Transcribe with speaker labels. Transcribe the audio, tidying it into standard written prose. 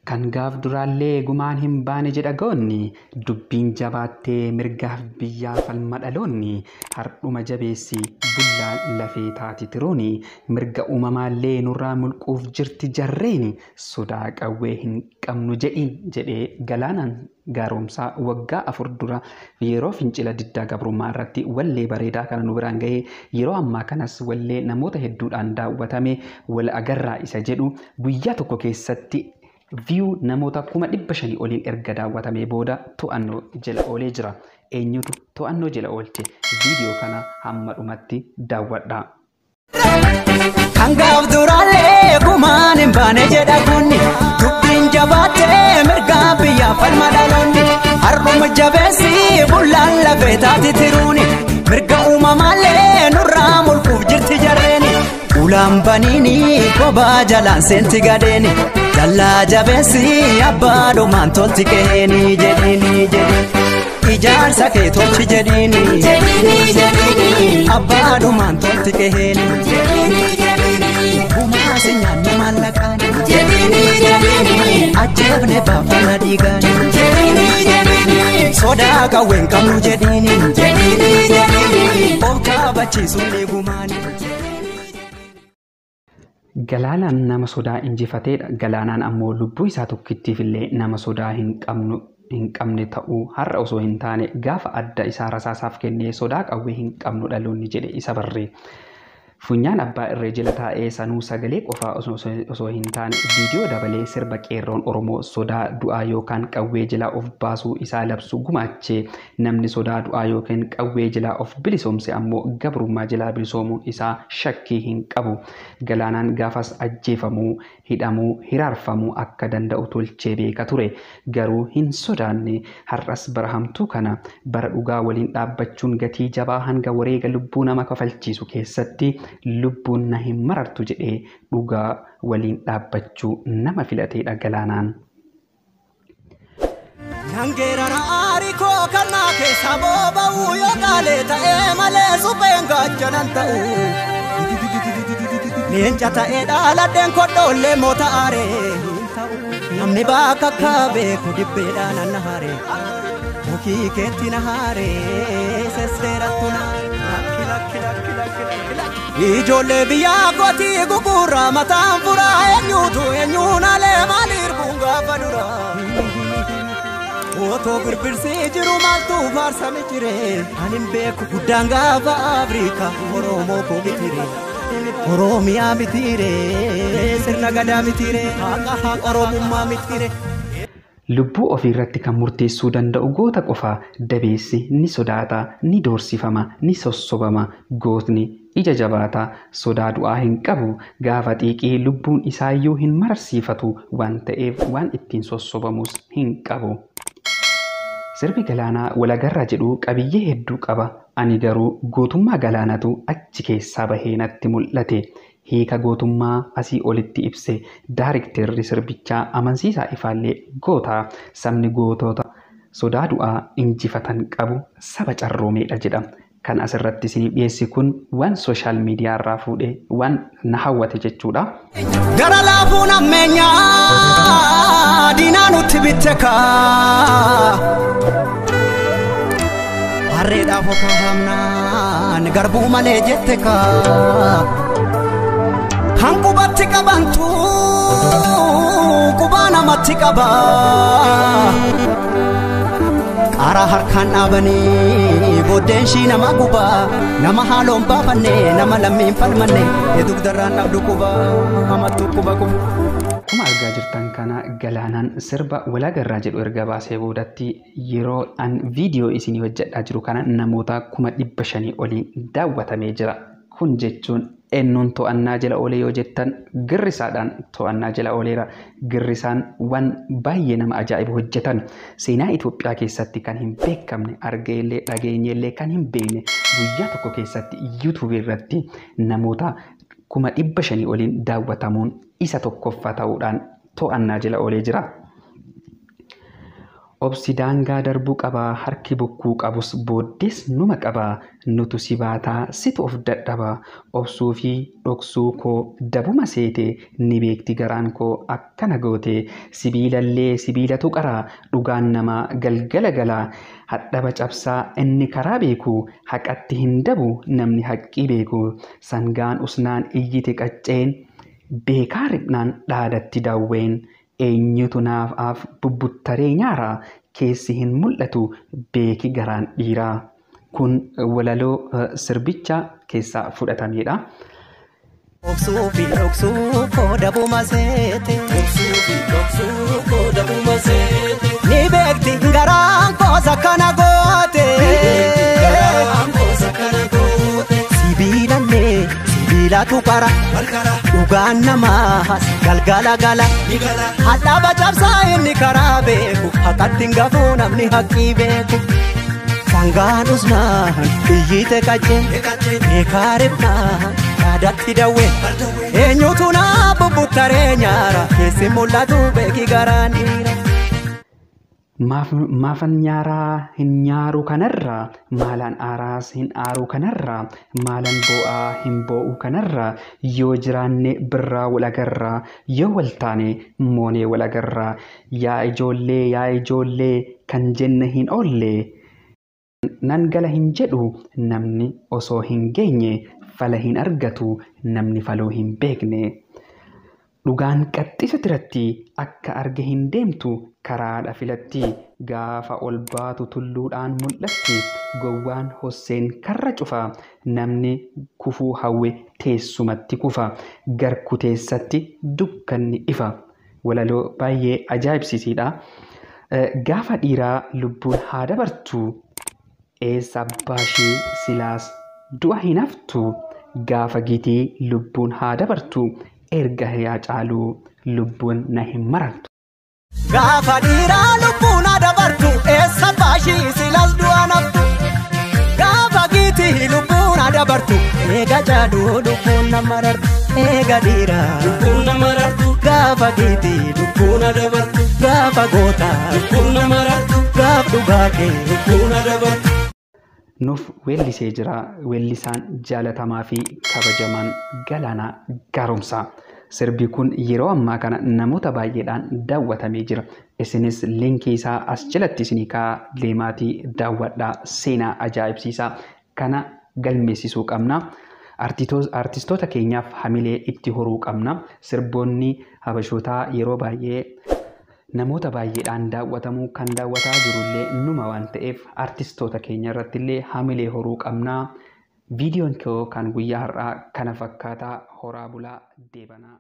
Speaker 1: Kan gaaf duraallee gumaan hin baane jedha goonni dubbiin jabaattee mirgaaf biyyaa falma dhaloonni hardhuma jabeessi bullaan lafee taati tirooni mirga uumamaallee nurraa mulquuf jirti jarreeni sodaa qawwee hin qabnu jedhee Galaanaan gaaromsaa waggaa 4 dura yeroo fincila diddaa gabrummaa irratti wallee bareedaa kana nu biraan ga'ee yeroo ammaa kanas wallee namoota hedduudhaan daawwatame wal agarraa isa jedhu guyyaa tokko keessatti view namoota 500 oliin erga daawwatamee booda to'annoo jala oolee jira. Eenyutu to'annoo jala oolche? Viidiyoo kana hamma dhumatti daawwadhaa.
Speaker 2: Kan gaaf duraallee gumaan hin baane jedha kunni dubbiin jabaattee mirgaa biyyaa falma dhaloonni har'uma jabeessi bullaan lafee taati tiruuni mirga uumamaallee nurraa mulquuf jirti jarreeni ulaan baniini kophaa jalaan seenti gadeeni dallaa jabeessi abbaadumaan tolti keeni jedhini ijaarsa kee tolchi jedhini abbaadumaan tolti keeni bumaasi nyaanni maallaqaani ajjeefne baafana dhiigaani sodaa qawween qabnu jedhini of kaabachiisuun eegumaani.
Speaker 1: Galaanaan nama sodaa injifateedha. Galaanaan ammoo lubbuu isaa tokkittiif illee nama sodaa hin qabne ta'uu har'a osoo hin taane gaafa adda isaa rasaasaaf kennee sodaa qawwee hin qabnu dhaloonni jedhe isa barree. Funyaan abbaa irree jala taa'ee sanuu sagalee qofaa osoo hin taane viidiyoo dabalee sirba qeerroon Oromoo sodaa du'aa yookaan qawwee jalaa of baasuu isaa labsu gumaachee namni sodaa du'aa yookaan qawwee jalaa of bilisoomse ammoo gabrummaa jalaa bilisoomuun isaa shakkii hin qabu. Galaanaan gaafas ajjeefamuu, hidhamuu, hiraarfamuu akka danda'u tolchee beeka ture. Garuu hin sodaanne har'as bara hamtuu kana bara dhugaa waliin dhaabbachuun gatii jabaa hanga wareega lubbuu nama kafalchiisu keessatti lubbuun na hin marartu jedhee dhugaa waliin dhaabbachuu nama filateedha Galaanaan.
Speaker 2: Nangeerana aarikoo kannaa keessa booba'uu yoo qaalee ta'ee malee supheen gaachanan ta'uu leenca ta'ee dhaaladheen kodhoollee moota aaree namni bakka akka beeku dibbeedhaan anna haaree mukii keetti na haaree sesseerattu na ijoollee biyyaa gootii gugurraa mataan furaa eenyuun alee maaliirbuun gaafa duraa otoo birbirsii jiru maaltu faarsame jiree anin beeku guddaan gaafa Afrikaa Oromoo koo mitire Oromiyaa mitire sirna gadaa mitire haqa Oromummaa mitire.
Speaker 1: Lubbuu ofiirratti kan murteessuu danda'u goota qofaa dabeessi ni sodaata, ni doorsifama, ni sossobama. Gootni ija jabaata, sodaa du'aa hin qabu. Gaafa xiiqii lubbuun isaayyuu hin mararsiifatu waan ta'eef waan ittiin sossobamus hin qabu. Sirbi Galaanaa walagarra jedhu qabiyyee hedduu qaba. Ani garuu gootummaa Galaanatu achi keessaa bahee natti mul'ate. Hiika gootummaa asii olitti ibse daarikteerri sirbichaa amansiisaa ifaallee gootaa sabni gootota sodaa du'aa injifatan qabu saba carroomeedha jedha. Kan asirratti isiniif dhiyeessi kun waan sooshaal miidiyaa irraa fuudhee waan na hawwate jechuudha.
Speaker 2: Gara laafuun ammeenyaa diinaa nutti bitte kaa harreedhaaf okaa hamnaan garbuu malee jette kaa. Hangubatti qabantu qubaa namatti qaba qaaraa harkaan dhaabanii booddeen shii nama gubaa nama haaloon baafanne nama lammiin falmanne dugdarraan dhabdu quba hamattu quba quba.
Speaker 1: Akkuma argaa jirtan kana Galaanaan sirba walagarraa jedhu erga baasee boodatti yeroo an viidiyoo isinii hojjedhaa jiru kana namoota 500 oliin daawwatamee jira. Kun jechuun eenyuun to'annaa jala oolee yoo jettan girrisaadhaan to'annaa jala ooleera. Girrisaan waan baay'ee nama ajaa'ibu hojjetan seenaa Itoophiyaa keessatti kan hin beekamne argeellee dhageenyellee kan hin beekne guyyaa tokko keessatti yuutuubii irratti namoota 500 oliin daawwatamuun isa tokkoffaa ta'uudhaan to'annaa jala oolee jira. Obsi daangaa darbuu qabaa harki bokkuu qabus booddees numa qabaa nutu si baataa situ of dadhabaa obsuu fi dhoksuu koo dabuma seete ni beekti garaan koo akkana goote sibiilallee sibiilatu qaraa dhugaan namaa galgala galaa hadhaba cabsaa inni karaa beeku haqatti hin dabu namni haqqii beeku sangaan usnaan iyyite qacceen beekaa ribnaan dhaadatti daawween. Eenyutu naaf bubbuttaree nyaaraa keessi hin mul'atu beeki garaan dhiiraa kun walaloo sirbicha keessaa fudhatamedha.
Speaker 2: Dhoksuu fi dhoksuu koo dabuma seete. Ni beekti garaan koosa kana goote. Sibiilallee sibiilatu qara. Dhugaan namaa galgala gala. Hadhaaba cabsaa inni karaa beeku haqatti hin gafuu namni haqqii beeku. Sangaan usnaan iyyite qacceen beekaa ribnaan dhaadatti daawween eenyutu naa bubbuttaree nyaara keessi mul'atu beeki garaan dhiira.
Speaker 1: Maafan nyaaraa hin nyaaru kanarraa maalaan aaraas hin aaruu kanarraa maalaan boo'aa hin boo'uu kanarraa yoo jiraanne birraa wal agarraa yoo wal taane moonee wal agarraa yaa ijoollee kan jenne hin oolle nan gala hin jedhu namni osoo hin geenye fala hin argatu namni faluu hin beekne. Dhugaan qaxxisa tiratti akka arge hin deemtu karaadha filatti gaafa ol baatu tulluudhaan mul'atti gowwaan hosseen karra cufa namni kufuu hawwe teessumatti kufa garkuteessatti dukkanni ifa. Walaloo baay'ee ajaa'ibsiisidha. Gaafa dhiiraa lubbuun haa dabartu eessa abbaashii silaas du'a hin haftu gaafa gitii lubbuun haa dabartu. Erga yaa caaluu lubbuun na hin marartu.
Speaker 2: Gaafa dhiiraa lubbuun haa dabartu eessa abbaashii silaas du'a hin haftu. Gaafa gitii lubbuun haa dabartu eega caaluu lubbuun na marartu. Eega dhiiraa lubbuun na marartu. Gaafa gitii lubbuun haa dabartu. Gaafa gootaa lubbuun na marartu. Gaaf dhugaa kee lubbuun haa dabartu.
Speaker 1: Nuuf weellisee jira weellisaan jaalatamaa fi kabajamaan Galaanaa Gaaromsaa. Sirbi kun yeroo ammaa kana namoota baay'eedhaan daawwatamee jira. Isinis linkii isaa as jalatti isinii kaa'aa deemaatii daawwadhaa seenaa ajaa'ibsiisaa kana galmeessisuu qabna. Artistoota keenyaaf hamilee itti horuu qabna. Sirboonni habashootaa yeroo baay'ee namoota baay'eedhaan daawwatamuu kan daawwataa jirullee numa waan ta'eef artistoota keenya irratti illee hamilee horuu qabna. Viidiyoon koo kan guyyaa har'aa kana fakkaataa horaa bulaa deebanaa.